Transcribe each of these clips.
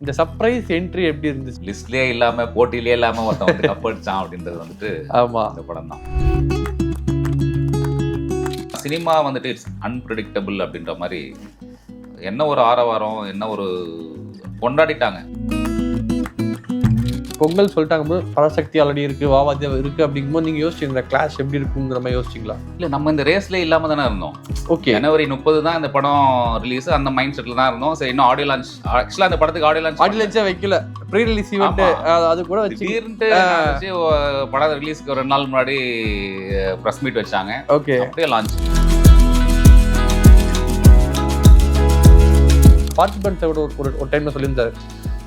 இந்த surprise entry எப்படி இருந்துச்சு? லிஸ்ட்லயே இல்லாம போட்டியிலே இல்லாம ஒருத்தன் வந்து கப் அடிச்சான் அப்படின்றது வந்துட்டு ஆமா, இந்த படம் தான். சினிமா வந்துட்டு இட்ஸ் அன்பிரடிக்டபிள் அப்படின்ற மாதிரி என்ன ஒரு ஆரவாரம், என்ன ஒரு கொண்டாடிட்டாங்க. பொங்கல் சொல்லிட்டாங்க பராசக்தி ஆல்ரெடி இருக்கு, வாவாதியா இருக்கு அப்படிங்கும்போது நீங்க யோசிச்சீங்க இந்த கிளாஷ் எப்படி இருக்குங்கிற மாதிரி யோசிச்சிங்களா? இல்லை, நம்ம இந்த ரேஸ்லேயே இல்லாமல் தானே இருந்தோம். ஓகே, ஜனவரி 30 தான் இந்த படம் ரிலீஸ், அந்த மைண்ட் செட்டில் தான் இருந்தோம். சரி, இன்னும் ஆடியோ லான்ச், ஆக்சுவலாக அந்த படத்துக்கு ஆடியோ லான்ச்சே வைக்கல, ப்ரீ ரிலீஸ் ஈவெண்ட் அது கூட வச்சு திடீர்னு படம் ரிலீஸ்க்கு ஒரு 2 நாள் முன்னாடி ப்ரெஸ் மீட் வச்சாங்க. ஓகே, அப்படியே லான்ச். பார்ட்டிபென்ட்ஸோட ஒரு டைம்ல சொல்லியிருந்தாரு,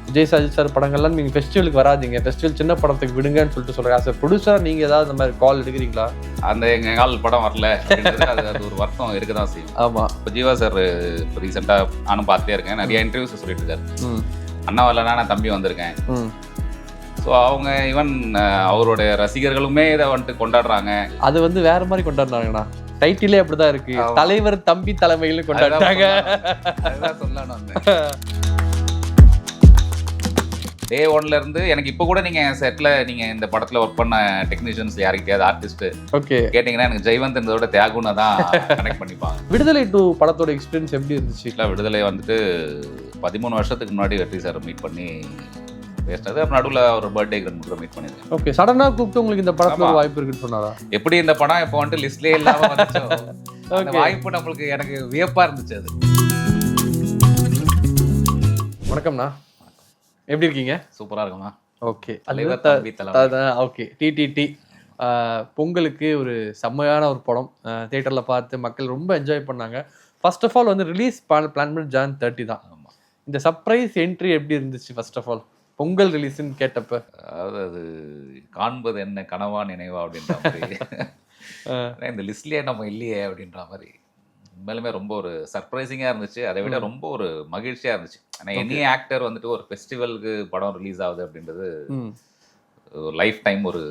விஜய் அஜித் சார் படங்கள்லாம் நீங்கள் ஃபெஸ்டிவலுக்கு வராதிங்க, ஃபெஸ்டிவல் சின்ன படத்துக்கு விடுங்கன்னு சொல்லிட்டு சொல்கிறேன். சார் ப்ரொடியூசராக நீங்கள் ஏதாவது இந்த மாதிரி கால் எடுக்கிறீங்களா? அந்த எங்கள் கால் படம் வரல அது ஒரு வருத்தம் இருக்க தான் செய்யும். ஆமாம், இப்போ ஜீவா சார் இப்போ ரீசெண்டாக நானும் பார்த்துட்டே இருக்கேன், நிறைய இன்டர்வியூஸ் சொல்லிட்டு இருக்காரு. அண்ணா வரலன்னா நான் தம்பி வந்திருக்கேன். ஸோ அவங்க ஈவன் அவருடைய ரசிகர்களுமே இதை வந்துட்டு கொண்டாடுறாங்க. அது வந்து வேற மாதிரி கொண்டாடுறாங்கண்ணா, டைட்டிலே அப்படிதான் இருக்கு, தலைவர் தம்பி தலைமையில கொண்டாடுறாங்க. அதுதான் சொல்லணும். டே 1ல இருந்து எனக்கு இப்போ கூட நீங்கள் செட்டில் நீங்கள் இந்த படத்தில் ஒர்க் பண்ண டெக்னீஷியன்ஸ் யாருக்கிட்டையாவது ஆர்டிஸ்ட் ஓகே கேட்டிங்கன்னா எனக்கு ஜெயவந்த் தியாகுன்னு தான் கனெக்ட் பண்ணிப்பாங்க. விடுதலை 2 படத்தோட எக்ஸ்பீரியன்ஸ் எப்படி இருந்துச்சு? இல்லை, விடுதலை வந்துட்டு 13 வருஷத்துக்கு முன்னாடி வெற்றி சார் மீட் பண்ணி பேசினது. அப்புறம் நடுவில் ஒரு பர்த்டே கூட மீட் பண்ணியிருக்கேன். ஓகே, சடனாக கூப்பிட்டு உங்களுக்கு இந்த படத்தில் ஒரு வாய்ப்பு இருக்குன்னு சொன்னாரா? எப்படி இந்த படம் இப்போ வந்துட்டு லிஸ்ட்லேயே இல்லாமல் வந்துச்சோ அந்த வாய்ப்பு நம்மளுக்கு எனக்கு வியப்பாக இருந்துச்சு. அது வணக்கம்ண்ணா, எப்படி இருக்கீங்க? சூப்பராக இருக்குமா? Okay, okay. டிடிடி பொங்கலுக்கு ஒரு செம்மையான ஒரு படம் தியேட்டரில் பார்த்து மக்கள் ரொம்ப என்ஜாய் பண்ணாங்க. ஃபர்ஸ்ட் ஆஃப் ஆல் வந்து ரிலீஸ் பிளான் பண்ணி Jan 30 தான். இந்த சர்ப்ரைஸ் என்ட்ரி எப்படி இருந்துச்சு? ஃபர்ஸ்ட் ஆஃப் ஆல் பொங்கல் ரிலீஸ்ன்னு கேட்டப்ப, அதாவது அது காண்பது என்ன கனவா நினைவா அப்படின்ற மாதிரி இந்த லிஸ்ட்லேயே நம்ம இல்லையே அப்படின்ற மாதிரி உண்மையிலுமே ரொம்ப ஒரு சர்ப்ரைசிங்காக இருந்துச்சு. அதை விட ரொம்ப ஒரு மகிழ்ச்சியாக இருந்துச்சு. ஆனால் எனி ஆக்டர் வந்துட்டு ஒரு ஃபெஸ்டிவலுக்கு படம் ரிலீஸ் ஆகுது அப்படின்றது ஒரு லைஃப் டைம் ஒரு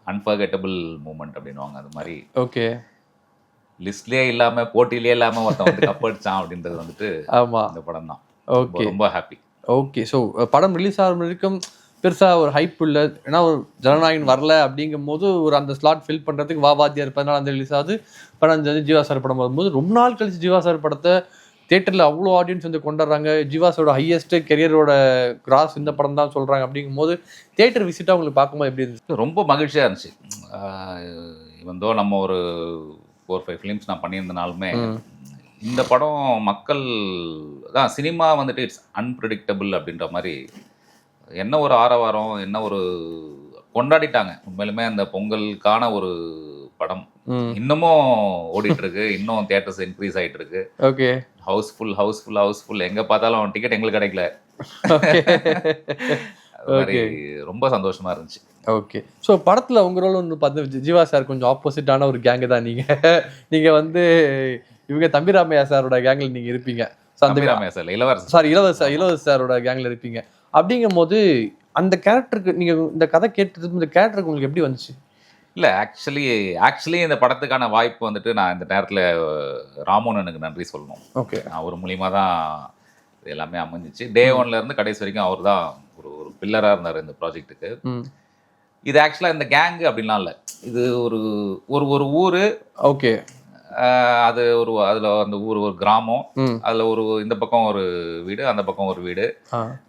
அன்பர்கெட்டபிள் மூமெண்ட் அப்படின்வாங்க. அது மாதிரி ஓகே, லிஸ்ட்லேயே இல்லாமல் போட்டியிலே இல்லாமல் ஒருத்தன் வந்து கப் அடிச்சான் அப்படின்றது வந்துட்டு ஆமாம் இந்த படம் தான். ஓகே, ரொம்ப ஹாப்பி. ஓகே, ஸோ படம் ரிலீஸ் ஆகிற வரைக்கும் பெருசாக ஒரு ஹைப் இல்லை, ஏன்னா ஒரு ஜனநாயகன் வரல அப்படிங்கும் போது ஒரு அந்த ஸ்லாட் ஃபில் பண்ணுறதுக்கு வாவாதியார் 14 ரிலீஸ் ஆகுது, 15 ஜீவா சார் படம் வரும்போது ரொம்ப நாள் கழிச்சு ஜீவா சார் படத்தை தியேட்டரில் அவ்வளோ ஆடியன்ஸ் வந்து கொண்டாடுறாங்க. ஜீவாஸோட ஹையஸ்ட் கெரியரோட கிராஸ் இந்த படம் தான் சொல்கிறாங்க. அப்படிங்கும் போது தியேட்டர் விசிட்டாக உங்களுக்கு பார்க்கும்போது எப்படி இருந்துச்சு? ரொம்ப மகிழ்ச்சியாக இருந்துச்சு. இவந்தோ நம்ம ஒரு 4-5 ஃபிலிம்ஸ் நான் பண்ணியிருந்தனாலுமே இந்த படம் மக்கள் தான், சினிமா வந்துட்டு இட்ஸ் அன்பிரடிக்டபிள் அப்படின்ற மாதிரி என்ன ஒரு ஆரவாரம், என்ன ஒரு கொண்டாடிட்டாங்க. உண்மையிலுமே அந்த பொங்கலுக்கான ஒரு படம் இன்னமும் ஓடிட்டு இருக்கு, இன்னும் தியேட்டர்ஸ் இன்க்ரீஸ் ஆகிட்டு இருக்கு. ஓகே, ஹவுஸ்ஃபுல் எங்க பார்த்தாலும் டிக்கெட் எங்களுக்கு கிடைக்கல. ரொம்ப சந்தோஷமா இருந்துச்சு. ஓகே, ஸோ படத்தில் உங்க ரோல் வந்து பார்த்து ஜீவா சார் கொஞ்சம் ஆப்போசிட்டான ஒரு கேங்கு தான். நீங்க வந்து இவங்க தம்பிராமையா சாரோட கேங்கில் நீங்க இருப்பீங்க, இளவரசர் சாரோட கேங்ல இருப்பீங்க. அப்படிங்கும் போது அந்த கேரக்டருக்கு நீங்க இந்த கதை கேட்டு இந்த கேரக்டருக்கு உங்களுக்கு எப்படி வந்துச்சு? இல்லை, ஆக்சுவலி இந்த படத்துக்கான வாய்ப்பு வந்துட்டு நான் இந்த நேரத்தில் ராமோனனுக்கு நன்றி சொல்லணும். ஓகே, அவர் மூலியமாக தான் இது எல்லாமே அமைஞ்சிச்சு. டே 1ல இருந்து கடைசி வரைக்கும் அவர் தான் ஒரு பில்லராக இருந்தார் இந்த ப்ராஜெக்ட்டுக்கு. இது ஆக்சுவலாக இந்த கேங்கு அப்படின்லாம் இல்லை, இது ஒரு ஊர். ஓகே, அது அதில் அந்த ஊர் ஒரு கிராமம், அதில் இந்த பக்கம் ஒரு வீடு, அந்த பக்கம் ஒரு வீடு,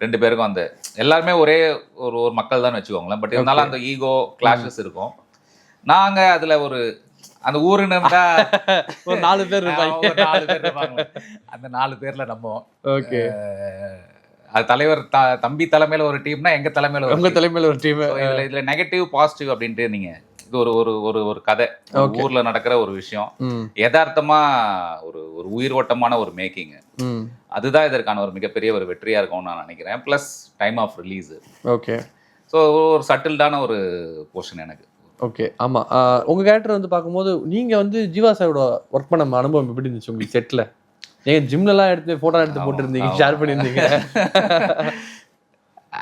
2 பேருக்கும் அந்த எல்லாருமே ஒரே ஒரு மக்கள் தான் வச்சுக்கோங்களேன். பட் இருந்தாலும் அந்த ஈகோ கிளாஷஸ் இருக்கும். நாங்க அதுல அந்த ஊருன்னு ஒரு 4 பேர் இருப்பாங்க. அந்த 4 பேர்ல நம்ம ஓகே, அது தலைவர் தம்பி தலைமையில ஒரு டீம்னா எங்க தலைமையில ஒரு டீம். இதுல நெகட்டிவ் பாசிட்டிவ் அப்படின்ட்டு நீங்க இது ஒரு கதை, ஊர்ல நடக்கிற ஒரு விஷயம், யதார்த்தமா ஒரு உயிர் ஓட்டமான ஒரு மேக்கிங். அதுதான் இதற்கான ஒரு மிகப்பெரிய ஒரு வெற்றியா இருக்கும்னு நான் நினைக்கிறேன். Plus time of release. Okay, so ஒரு சட்டில்டான ஒரு போர்ஷன் எனக்கு. ஓகே, ஆமாம். உங்கள் கேரக்டர் வந்து பார்க்கும்போது நீங்கள் வந்து ஜீவா சாரோட ஒர்க் பண்ண அனுபவம் எப்படி இருந்துச்சு உங்களுக்கு செட்டில்? நீங்கள் ஜிம்லலாம் எடுத்து ஃபோட்டோ எடுத்து போட்டுருந்தீங்க, ஷேர் பண்ணியிருந்தீங்க.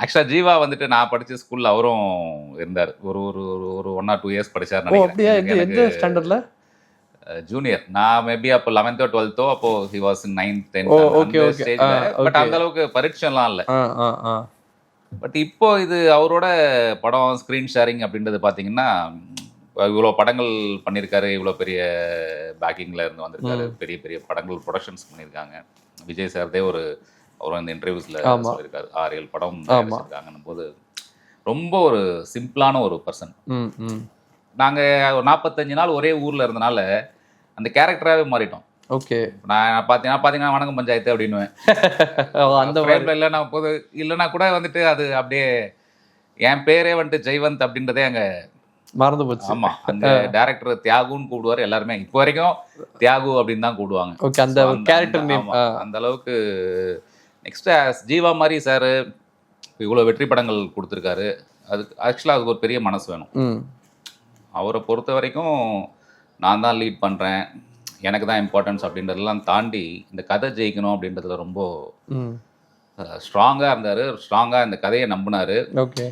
ஆக்சுவலாக ஜீவா வந்துட்டு நான் படித்த ஸ்கூலில் அவரும் இருந்தார். ஒரு 1 or 2 years படித்தார். அப்படியா? எந்த ஸ்டாண்டர்டில்? ஜூனியர். நான் மேபி அப்போ 11th 12th அப்போ he was in 9th 10th okay அந்த ஓகே. ஸ்டேஜ்ல. பட் அந்த அளவுக்கு பரீட்சைலாம் இல்ல. பட் இப்போ இது அவரோட படம் ஸ்க்ரீன் ஷேரிங் அப்படின்றது பார்த்தீங்கன்னா, இவ்வளோ படங்கள் பண்ணியிருக்காரு, இவ்வளோ பெரிய பேக்கிங்கில் இருந்து வந்திருக்காரு, பெரிய பெரிய படங்கள் ப்ரொடக்ஷன்ஸ் பண்ணியிருக்காங்க. விஜய் சார்தே அவர் அந்த இன்டர்வியூஸில் சொல்லியிருக்காரு 6-7 படம் இருக்காங்கன்னும் போது ரொம்ப ஒரு சிம்பிளான ஒரு பர்சன். நாங்கள் ஒரு 45 நாள் ஒரே ஊரில் இருந்தனால அந்த கேரக்டராகவே மாறிட்டோம். ஓகே. நான் பார்த்தீங்கன்னா வணக்கம் பஞ்சாயத்து அப்படின்னுவேன். அந்த ஃப்ரேமில் இல்லைன்னா கூட வந்துட்டு அது அப்படியே என் பேரே வந்துட்டு ஜெய்வந்த் அப்படின்றதே அங்கே மறந்து போச்சு. ஆமாம், அந்த டேரக்டர் தியாகுன்னு கூப்பிடுவார் எல்லாருமே. இப்போ வரைக்கும் தியாகு அப்படின்னு தான் கூப்பிடுவாங்க. ஓகே, அந்த கேரக்டர் நேம் அந்த அளவுக்கு. நெக்ஸ்ட் ஜீவா மாதிரி சார் இவ்வளோ வெற்றி படங்கள் கொடுத்துருக்காரு. அதுக்கு ஆக்சுவலாக அதுக்கு ஒரு பெரிய மனசு வேணும். அவரை பொறுத்த வரைக்கும் நான் தான் லீட் பண்ணுறேன், எனக்கு தான் இம்பார்ட்டன்ஸ் அப்படின்றதெல்லாம் தாண்டி இந்த கதை ஜெயிக்கணும் அப்படின்றதுல ரொம்ப ஸ்ட்ராங்காக இருந்தார். ஸ்ட்ராங்காக இந்த கதையை நம்பினார். ஓகே.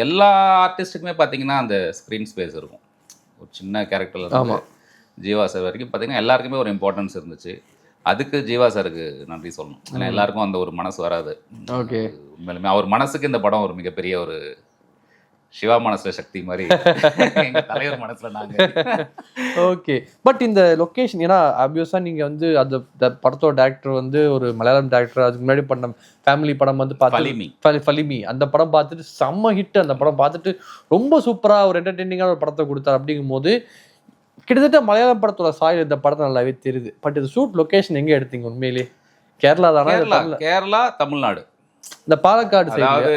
எல்லா ஆர்டிஸ்ட்டுக்குமே பார்த்தீங்கன்னா அந்த ஸ்க்ரீன் ஸ்பேஸ் இருக்கும். ஒரு சின்ன கேரக்டரில் ஜீவா சார் வரைக்கும் பார்த்தீங்கன்னா எல்லாருக்குமே ஒரு இம்பார்ட்டன்ஸ் இருந்துச்சு. அதுக்கு ஜீவா சாருக்கு நன்றி சொல்லணும். ஏன்னா எல்லாருக்கும் அந்த ஒரு மனசு வராது. ஓகே. உண்மையிலுமே அவர் மனசுக்கு இந்த படம் ஒரு மிகப்பெரிய ஒரு சிவா மனசுல சக்தி மாதிரி எங்க தலைவர் மனசுல நாங்க. ஓகே. பட் இந்த லொகேஷன், ஏன்னா ஆப்வியஸா நீங்க வந்து அந்த படத்தோட டேரக்டர் வந்து ஒரு மலையாளம் டேரக்டர். அதுக்கு முன்னாடி பண்ண ஃபேமிலி படம் வந்து ஃபலிமி அந்த படம் பார்த்துட்டு செம்ம ஹிட். அந்த படம் பார்த்துட்டு ரொம்ப சூப்பரா ஒரு என்டர்டெய்னிங்கான ஒரு படத்தை கொடுத்தாரு. அப்படிங்கும் போது கிட்டத்தட்ட மலையாளம் படத்தோட சாயல் இந்த படத்தை நல்லாவே தெரியுது. பட் இது ஷூட் லொகேஷன் எங்க எடுத்தீங்க உண்மையிலே? கேரளா தானா? கேரளா, தமிழ்நாடு. இந்த பாலக்காடு சைடு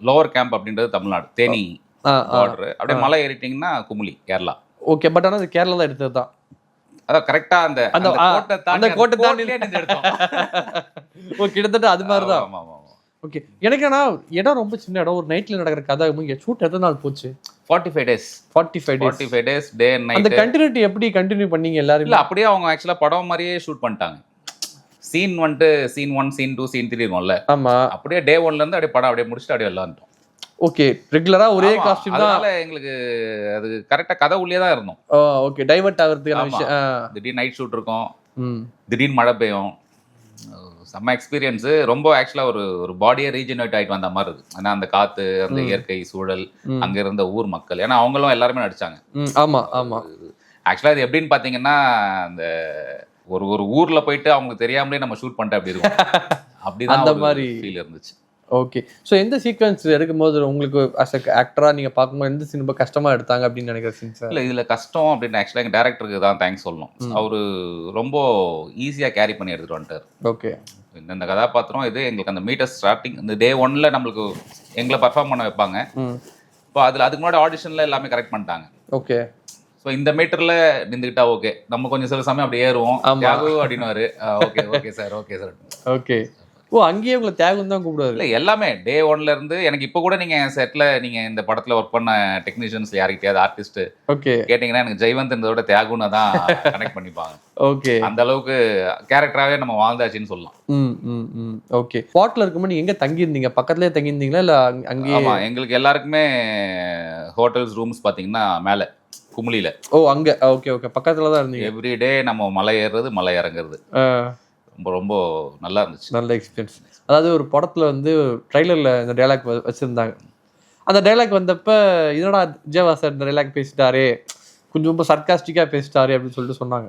லோவர் கேம்ப் அப்படின்றது தமிழ்நாடு, தேனி பார்டர். அப்படியே மலை ஏறிட்டீங்கன்னா குமுளி, கேரளா. ஓகே. பட் ஆனால் அது கேரளா தான் எடுத்தது தான். அதான் கரெக்டா அந்த கோட்டை தாண்டி எடுத்தோம். ஓ, கிட்டத்தட்ட அது மாதிரி தான். ஓகே. எனக்கு ஆனா இடம் ரொம்ப சின்ன இடம். ஒரு நைட்ல நடக்கிற கதை ஷூட் எத்தனை நாள் போச்சு? 45 days டே அண்ட் நைட். அந்த கண்டினியூட்டி எப்படி கண்டினியூ பண்ணீங்க எல்லாரும்? இல்ல, அப்படியே அவங்க ஆக்சுவலா படம் மாதிரியே ஷூட் பண்ணிட்டாங்க. சீன் வந்துட்டு சீன் 1 சீன் 2 சீன் 3 இருக்கும்ல. ஆமா. அப்படியே டே 1ல இருந்து அப்படியே படம் அப்படியே முடிச்சுட்டு அப்படியே விளையாண்டோம். ஓகே. ரெகுலரா ஒரே காஸ்டியூம் தான். அதனால எங்களுக்கு அது கரெக்டா கதை உள்ளே தான் இருந்தோம். ஓகே. டைவர்ட் ஆகிறதுக்கான விஷயம். திடீர்னு நைட் ஷூட் இருக்கும், திடீர்னு மழை பெய்யும். செம்ம எக்ஸ்பீரியன்ஸ். ரொம்ப ஆக்சுவலா ஒரு பாடியே ரீஜெனரேட் ஆயிட்டு வந்த மாதிரி இருக்கு. ஏன்னா அந்த காத்து, அந்த இயற்கை சூழல், அங்க இருந்த ஊர் மக்கள், ஏன்னா அவங்களும் எல்லாருமே நடிச்சாங்க. ஆமா ஆமா. ஆக்சுவலா இது எப்படின்னு பாத்தீங்கன்னா, அந்த ஒரு ஊர்ல போயிட்டு அவங்களுக்கு தெரியாமலே நம்ம ஷூட் பண்ணிட்டு அப்படி இருக்கும். அப்படிதான் அந்த மாதிரி ஃபீல் இருந்துச்சு. ஓகே. ஸோ எந்த சீக்வன்ஸ் எடுக்கும்போது உங்களுக்கு அஸ் ஆக்டரா நீங்க பார்க்கும்போது எந்த சீன் ரொம்ப கஷ்டமா எடுத்தாங்க அப்படின்னு நினைக்கிற சீன்ஸ்? இல்லை, இதுல கஷ்டம் அப்படின்னு ஆக்சுவலாக எங்கள் டேரக்டருக்கு தான் தேங்க்ஸ் சொல்லணும். அவரு ரொம்ப ஈஸியாக கேரி பண்ணி எடுத்துட்டு வந்துட்டார். ஓகே. இந்த கதாபாத்திரம் இது எங்களுக்கு அந்த மீட்டர் ஸ்டார்டிங் இந்த டே 1ல நம்மளுக்கு எங்களை பர்ஃபார்ம் பண்ண வைப்பாங்க. இப்போ அதுக்கு முன்னாடி ஆடிஷன்ல எல்லாமே கரெக்ட் பண்ணிட்டாங்க. ஓகே. ஸோ இந்த மீட்டர்ல நின்றுக்கிட்டா ஓகே, நம்ம கொஞ்சம் சில சமயம் அப்படி ஏறுவோம். தியாகு அப்படின்னுவாரு. Okay okay sir, okay sir. Okay. ஓ, அங்கேயே உங்களை தியாகம் தான் கூப்பிடுவாரு? இல்லை, எல்லாமே டே 1ல இருந்து. எனக்கு இப்போ கூட நீங்க செட்ல நீங்க இந்த படத்துல ஒர்க் பண்ண டெக்னீஷியன்ஸ் யாருக்கிட்டையாவது ஆர்டிஸ்ட் ஓகே கேட்டீங்கன்னா எனக்கு ஜெய்வந்த் இருந்ததோட தியாகுன்னு தான் கனெக்ட் பண்ணிப்பாங்க. ஓகே. அந்த அளவுக்கு கேரக்டராகவே நம்ம வாழ்ந்தாச்சுன்னு சொல்லலாம். ஓகே. ஸ்பாட்ல இருக்கும்போது நீங்க எங்க தங்கி இருந்தீங்க? பக்கத்துலயே தங்கி இருந்தீங்களா இல்ல அங்கேயே? ஆமா, எங்களுக்கு எல்லாருக்குமே ஹோட்டல்ஸ் ரூம்ஸ் பாத்தீங்கன்னா மேல குமுளியில. ஓ, அங்க. Okay okay. பக்கத்துல தான் இருந்தீங்க. எவ்ரிடே நம்ம மலை ஏறுறது, மலை இறங்குறது. ரொம்ப ரொம்ப நல்லா இருந்துச்சு. நல்ல எக்ஸ்பீரியன்ஸ். அதாவது ஒரு படத்துல வந்து ட்ரைலர்ல இந்த டைலாக் வச்சிருந்தாங்க. அந்த டைலாக் வந்தப்ப இதனடா ஜீவா சார் இந்த டைலாக் பேசிட்டாரே, கொஞ்சம் ரொம்ப சர்க்காஸ்டிக்கா பேசிட்டாரு அப்படின்னு சொல்லிட்டு சொன்னாங்க.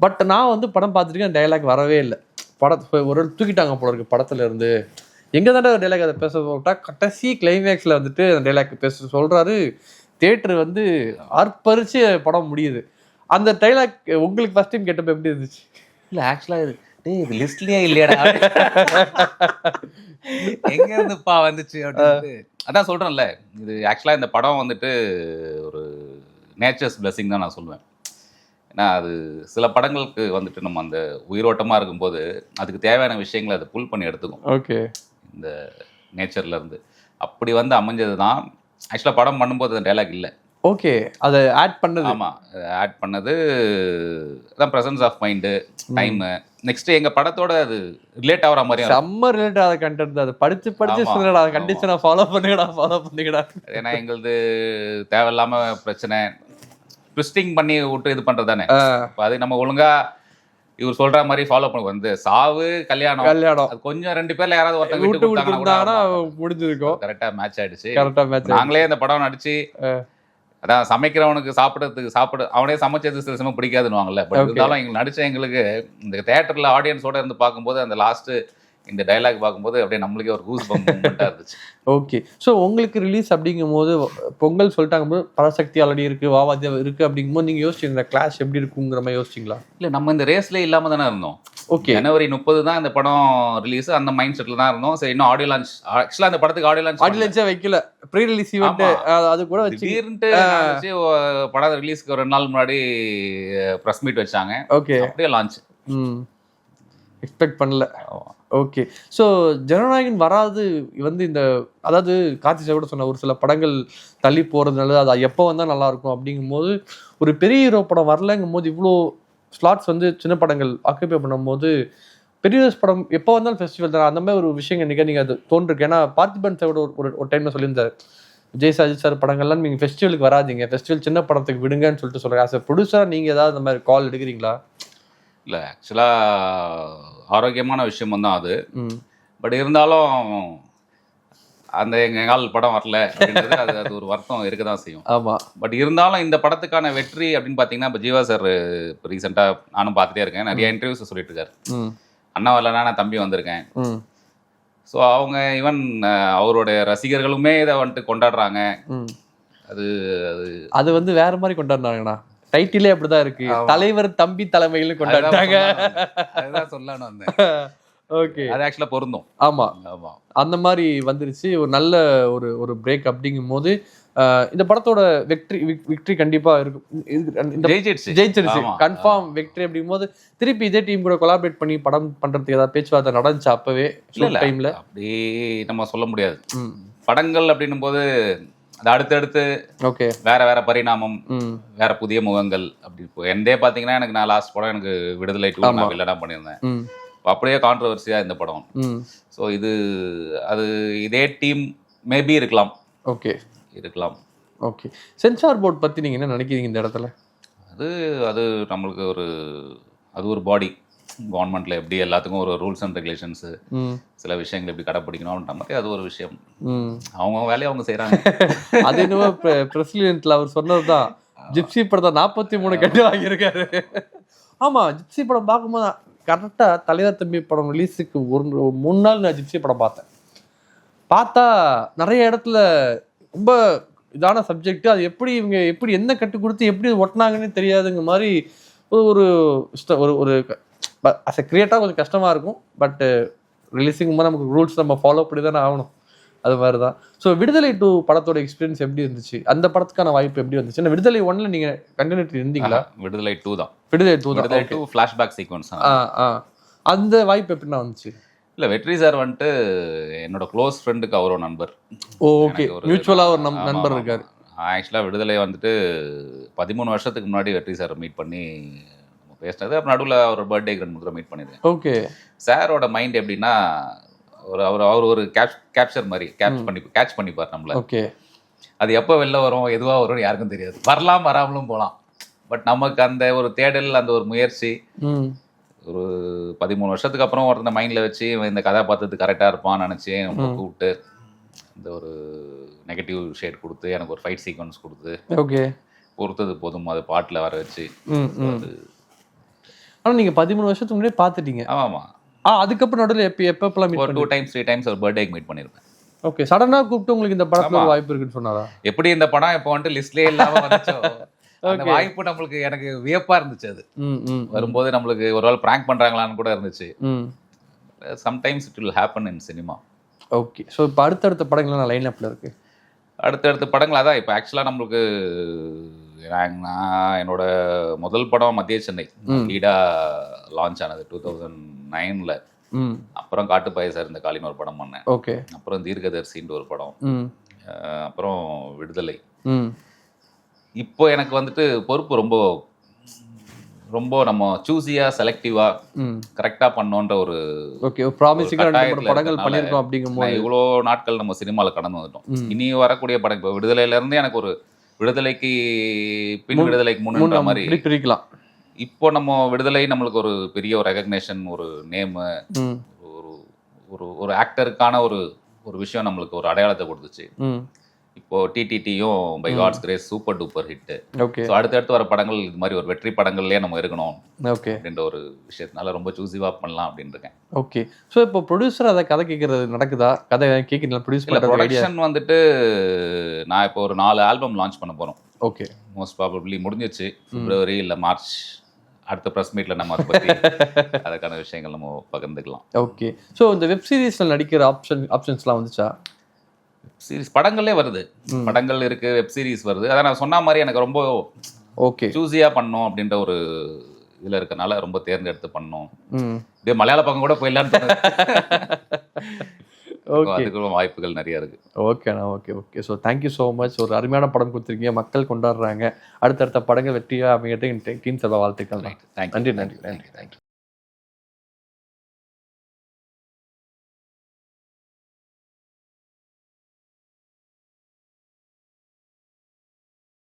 பட் நான் வந்து படம் பார்த்துருக்கேன், அந்த டைலாக் வரவே இல்லை. படத்தை ஒரு தூக்கிட்டாங்க போல இருக்கு படத்துல இருந்து. எங்க தாண்டா ஒரு டைலாக் அதை பேச போட்டா கடைசி கிளைமேக்ஸ்ல வந்துட்டு அந்த டைலாக் பேச சொல்றாரு. தியேட்டர் வந்து ஆர்ப்பரிச்சு படம் முடியுது. அந்த டைலாக் உங்களுக்கு ஃபர்ஸ்ட் டைம் கேட்டப்ப எப்படி இருந்துச்சு? இல்லை, ஆக்சுவலாக இது லிஸ்ட்லயே இல்லையாடா, எங்க இருந்துப்பா வந்துச்சு அப்படின்னு. அதான் சொல்றேன்ல, இது ஆக்சுவலா இந்த படம் வந்துட்டு ஒரு நேச்சர்ஸ் பிளெஸிங் தான் நான் சொல்லுவேன். ஏன்னா அது சில படங்களுக்கு வந்துட்டு நம்ம அந்த உயிரோட்டமா இருக்கும்போது அதுக்கு தேவையான விஷயங்களை அதை புல் பண்ணி எடுத்துக்கும். ஓகே. இந்த நேச்சர்ல இருந்து அப்படி வந்து அமைஞ்சது தான். ஆக்சுவலா படம் பண்ணும்போது அந்த டைலாக் இல்லை. ஓகே. அதை ஆட் பண்ணது. ஆமா, ஆட் பண்ணது அதான் presence of mind, time. Next எங்க படத்தோட அது ரிலேட் ஆகிற மாதிரி செம்ம ரிலேட் ஆகிற கண்டென்ட். அதை படிச்சு சொல்லுடா, கண்டிஷனை ஃபாலோ பண்ணுங்கடா. ஏன்னா எங்களுது தேவையில்லாம பிரச்சனை, ட்விஸ்டிங் பண்ணி விட்டு இது பண்றது தானே. அது நம்ம ஒழுங்கா இவர் சொல்ற மாதிரி ஃபாலோ பண்ண வந்து சாவு கல்யாணம் அது கொஞ்சம் 2 பேர்ல யாராவது ஒருத்தர் விட்டு கொடுத்தாங்கன்னா முடிஞ்சிருக்கும். கரெக்டா மேட்ச் ஆயிடுச்சு. நாங்களே இந்த படம் நடிச்சு அதான் சமைக்கிறவனுக்கு சாப்பிட அவனே சமைச்சது சில சமயம் பிடிக்காதுன்னுவாங்கல்ல. பட் இருந்தாலும் எங்களுக்கு நடிச்ச எங்களுக்கு இந்த தியேட்டர்ல ஆடியன்ஸோட இருந்து பார்க்கும்போது அந்த லாஸ்ட் இந்த டைலாக் பார்க்கும்போது அப்படியே நம்மளுக்கே ஒரு கூஸ் பம்ப் மூமெண்டா இருந்துச்சு. ஓகே. ஸோ உங்களுக்கு ரிலீஸ் அப்படிங்கும் போது பொங்கல் சொல்லிட்டாங்க போது பராசக்தி ஆல்ரெடி இருக்கு, வாவாதியா இருக்கு அப்படிங்கும்போது நீங்க யோசிச்சீங்க இந்த கிளாஷ் எப்படி இருக்குங்கிற மாதிரி யோசிச்சிங்களா? இல்லை, நம்ம இந்த ரேஸ்லேயே இல்லாம தானே இருந்தோம். ஓகே. ஜனவரி 30 தான் இந்த படம் ரிலீஸ். அந்த மைண்ட் செட்ல தான் இருந்தோம். சரி, இன்னும் ஆடியோ லான்ச் ஆக்சுவலா அந்த படத்துக்கு ஆடியோ லான்ச்சே வைக்கல. ப்ரீ ரிலீஸ் ஈவென்ட் அது கூட திடீர்னட்டு படம் ரிலீஸ்க்கு ஒரு 2 நாள் முன்னாடி பிரஸ் மீட் வச்சாங்க. ஓகே. அப்படியே லான்ச். எக்ஸ்பெக்ட் பண்ணல. ஓகே. ஸோ ஜனநாயகன் வராது வந்து இந்த அதாவது கார்த்தி கூட சொன்ன ஒரு சில படங்கள் தள்ளி போகிறதுனால அது எப்போ வந்தால் நல்லாயிருக்கும் அப்படிங்கும்போது ஒரு பெரிய ஹீரோ படம் வரலங்கும் போது இவ்வளோ ஸ்லாட்ஸ் வந்து சின்ன படங்கள் ஆக்குபை பண்ணும்போது பெரிய படம் எப்போ வந்தாலும் ஃபெஸ்டிவல் தான் அந்த மாதிரி ஒரு விஷயம் நீங்கள் அது தோன்றிருக்கு. ஏன்னா பார்த்திபன் சாரோட ஒரு டைமில் சொல்லியிருந்தார் விஜய் அஜித் சார் படங்கள்லாம் நீங்கள் ஃபெஸ்டிவலுக்கு வராதிங்க, ஃபெஸ்டிவல் சின்ன படத்துக்கு விடுங்கன்னு சொல்லிட்டு சொல்கிறேன். ஆஸ் எ ப்ரொடியூசராக நீங்கள் ஏதாவது அந்த மாதிரி கால் எடுக்கிறீங்களா? இல்லை, ஆக்சுவலாக ஆரோக்கியமான விஷயம் தான் அது. பட் இருந்தாலும் அந்த எங்கள் படம் வரல அப்படின்றது அது ஒரு வருத்தம் இருக்க தான் செய்யும். ஆமாம். பட் இருந்தாலும் இந்த படத்துக்கான வெற்றி அப்படின்னு பார்த்தீங்கன்னா இப்போ ஜீவா சார் இப்போ ரீசெண்டாக நானும் பார்த்துட்டே இருக்கேன், நிறைய இன்டர்வியூஸ் சொல்லிட்டு இருக்காரு. அண்ணா வரலன்னா நான் தம்பி வந்திருக்கேன். ஸோ அவங்க ஈவன் அவரோட ரசிகர்களுமே இதை வந்துட்டு கொண்டாடுறாங்க. அது அது வந்து வேற மாதிரி கொண்டாடுறாங்கண்ணா. டைட்டிலே அப்படிதான் இருக்கு, தலைவர் தம்பி தலைமையில கொண்டாடுறாங்க. அதுதான் சொல்லணும் அந்த. ஓகே. அது ஆக்சுவலா பொருந்தும். ஆமா ஆமா, அந்த மாதிரி வந்துருச்சு. ஒரு நல்ல ஒரு பிரேக் அப்படிங்கும் போது இந்த படத்தோட விக்டரி கண்டிப்பா இருக்கும். ஜெயிச்சிருச்சு கன்ஃபார்ம் விக்டரி அப்படிங்கும் போது திருப்பி இதே டீம் கூட கொலாபரேட் பண்ணி படம் பண்றதுக்கு ஏதாவது பேச்சுவார்த்தை நடந்துச்சு அப்பவே டைம்ல? அப்படி நம்ம சொல்ல முடியாது. படங்கள் அப்படின்னும் போது அது அடுத்தடுத்து ஓகே வேற வேற பரிணாமம், வேற புதிய முகங்கள். அப்படி இப்போ எந்தே பாத்தீங்கன்னா எனக்கு நான் லாஸ்ட் படம் எனக்கு விடுதலை 2 நான் வில்லனா பண்ணியிருந்தேன். அப்படியே கான்ட்ரவர்சியா இந்த படம். ஸோ அது இதே டீம் மேபி இருக்கலாம். ஓகே, இருக்கலாம். ஓகே. சென்சார் போர்ட் பத்தி நீங்க என்ன நினைக்கிறீங்க இந்த இடத்துல? அது நம்மளுக்கு ஒரு பாடி. கவர்மெண்ட்ல எப்படி எல்லாத்துக்கும் ஒரு ரூல்ஸ் அண்ட் ரெகுலேஷன்ஸ், சில விஷயங்கள் எப்படி கடைப்பிடிக்கணும்ன்ற மாதிரி அது ஒரு விஷயம். அவங்க வேலையை அவங்க செய்யறாங்க. அது என்னவோ பிரசிடென்ட்ல அவர் சொன்னதுதான். ஜிப்சி படத்தை 43 கட்டு வாங்கியிருக்காரு. ஆமா, ஜிப்சி படம் பார்க்கும்போது கரெக்டா தலைவர் தம்பி படம் ரிலீஸுக்கு 3 நாள் நான் ஜிப்சி படம் பார்த்தா நிறைய இடத்துல ரொம்ப இதான சப்ஜெக்ட். அது எப்படி என்ன கட்டு கொடுத்து எப்படி ஒட்டினாங்கன்னு தெரியாதுங்க மாதிரி ஒரு அஸ் எ கிரியேட்டாக கொஞ்சம் கஷ்டமாக இருக்கும். பட் ரிலீஸிங் போது நமக்கு ரூல்ஸ் நம்ம ஃபாலோ பண்ணி தானே ஆகணும். அது மாதிரி தான். ஸோ விடுதலை 2 படத்தோட எக்ஸ்பீரியன்ஸ் எப்படி இருந்துச்சு? அந்த படத்துக்கான வாய்ப்பு எப்படி வந்துச்சு? ஏன்னா விடுதலை 1ல நீங்கள் கண்டினியூட்டி இருந்தீங்களா? விடுதலை 2 தான். விடுதலை 2 ஃப்ளாஷ்பேக் சீக்வன்ஸ். அந்த வாய்ப்பு எப்படின்னா வந்துச்சு? இல்லை, வெற்றி சார் வந்துட்டு என்னோட க்ளோஸ் ஃப்ரெண்டுக்கு அவரோட நண்பர். ஓகே, மியூச்சுவலாக ஒரு நண்பர் இருக்கார். ஆக்சுவலாக விடுதலை வந்துட்டு 13 வருஷத்துக்கு முன்னாடி வெற்றி சார் மீட் பண்ணி பேசினது. அப்புறம் நடுவில் அவர் பர்த்டே 2 மீட் பண்ணியிருக்கேன். ஓகே. சாரோட மைண்ட் எப்படின்னா அவர் ஒரு கேப்சர் மாதிரி கேட்ச் பண்ணிப்பார் நம்மள. ஓகே. அது எப்போ வெளில வரும், எதுவாக வரும் யாருக்கும் தெரியாது. வரலாம், வராமலும் போகலாம். பட் நமக்கு அந்த ஒரு தேடல், அந்த ஒரு முயற்சி, ஒரு 13 வருஷத்துக்கு அப்புறம் ஒருத்தர் மைண்டில் வச்சு இந்த கதாபாத்திரத்துக்கு கரெக்டாக இருப்பான்னு நினச்சி நம்ம கூப்பிட்டு இந்த ஒரு நெகட்டிவ் ஷேட் கொடுத்து எனக்கு ஒரு ஃபைட் சீக்வன்ஸ் கொடுத்து ஓகே பொறுத்தது போதும் அது பாட்டில் வர வச்சு. ஆனால் நீங்கள் 13 வருஷத்துக்கு முன்னாடி பார்த்துட்டீங்க? ஆமாம். அதுக்கப்புறம் நடுவில் எப்பப்பெல்லாம் ஒரு 2 டைம்ஸ் 3 டைம்ஸ் ஒரு பர்த்டேக்கு மீட் பண்ணியிருப்பேன். ஓகே. சடனாக கூப்பிட்டு உங்களுக்கு இந்த படத்தில் வாய்ப்பு இருக்குன்னு சொன்னாரா? எப்படி இந்த படம் இப்போ வந்துட்டு லிஸ்ட்லேயே இல்லாமல் வந்துச்சோ அந்த வாய்ப்பு நம்மளுக்கு எனக்கு வியப்பா இருந்துச்சு. அது வரும்போது நம்மளுக்கு ஒரு வேளை பிராங்க் பண்றாங்களான்னு கூட இருந்துச்சு. Sometimes it will happen in cinema. Okay. So இப்போ அடுத்தடுத்த படங்கள்லாம் லைன் அப்ல இருக்கு. அடுத்தடுத்த படங்கள் அதான் இப்போ ஆக்சுவலாக நம்மளுக்கு நான் என்னோட முதல் படம் மத்திய சென்னை லீடாக லான்ச் ஆனது 2009ல். அப்புறம் காட்டுப்பாய சார் இந்த காலின்னு ஒரு படம் பண்ணேன். ஓகே. அப்புறம் தீர்க்கதரிசின்ற ஒரு படம், அப்புறம் விடுதலை. இப்போ எனக்கு வந்துட்டு பொறுப்பு ரொம்ப நம்ம சூஸியா செலக்டிவா கரெக்டா பண்ணோன்ற ஒரு படங்கள் பண்ணிருக்கோம். அப்படிங்கும்போது இவ்வளோ நாட்கள் நம்ம சினிமாவில் கடந்து வந்துட்டோம். இனி வரக்கூடிய படம் இப்போ விடுதலையில இருந்து எனக்கு ஒரு விடுதலைக்கு பின் விடுதலைக்கு முன்னுன்ற மாதிரி இப்படி பிரிக்கலாம். இப்போ நம்ம விடுதலை நம்மளுக்கு ஒரு பெரிய ஒரு ரெகக்னேஷன், ஒரு நேமு, ஒரு ஒரு ஒரு ஆக்டருக்கான ஒரு ஒரு விஷயம் நம்மளுக்கு ஒரு அடையாளத்தை கொடுத்துச்சு. இப்போ டிடிடியும் by God's grace super duper hit. Okay. So அடுத்தடுத்து வர படங்கள் இது மாதிரி ஒரு வெற்றி படங்கள்லேயே நம்ம இருக்கணும் ஓகே அப்படின்ற ஒரு விஷயத்தினால ரொம்ப சூஸிவாக பண்ணலாம் அப்படின்னு இருக்கேன். ஓகே. ஸோ இப்போ ப்ரொடியூசர் அதை கதை கேட்கறது நடக்குதா? கதை கேட்குறீங்களா? ப்ரொடியூஸ் இல்லை, பண்ணுறது ஐடியா? ப்ரொடக்ஷன் வந்துட்டு நான் இப்போ ஒரு 4 ஆல்பம் லான்ச் பண்ண போகிறோம். ஓகே. மோஸ்ட் ப்ராபப்ளி முடிஞ்சிச்சு. பிப்ரவரி இல்லை மார்ச் அடுத்த ப்ரெஸ் மீட்டில் நம்ம அதை பற்றி அதுக்கான விஷயங்கள் நம்ம பகிர்ந்துக்கலாம். ஓகே. ஸோ இந்த வெப் சீரிஸில் நடிக்கிற ஆப்ஷன்ஸ்லாம் வந்துச்சா? சீரிஸ் படங்களே வருது, படங்கள் இருக்கு, வெப் சீரிஸ் வருது. அதை நான் சொன்ன மாதிரி எனக்கு ரொம்ப ஓகே சூஸியாக பண்ணோம் அப்படின்ற ஒரு இதில் இருக்கனால ரொம்ப தேர்ந்தெடுத்து பண்ணோம். இதே மலையாள பக்கம் கூட போயிடலான்னு அதுக்கு வாய்ப்புகள் நிறைய இருக்கு. ஓகேண்ணா. Okay okay. So thank you so much. ஒரு அருமையான படம் கொடுத்துருக்கீங்க, மக்கள் கொண்டாடுறாங்க. அடுத்தடுத்த படங்கள் வெற்றியாக அப்படிங்கிறது டீம் சார்பாக வாழ்த்துக்கள். நன்றி. நன்றி.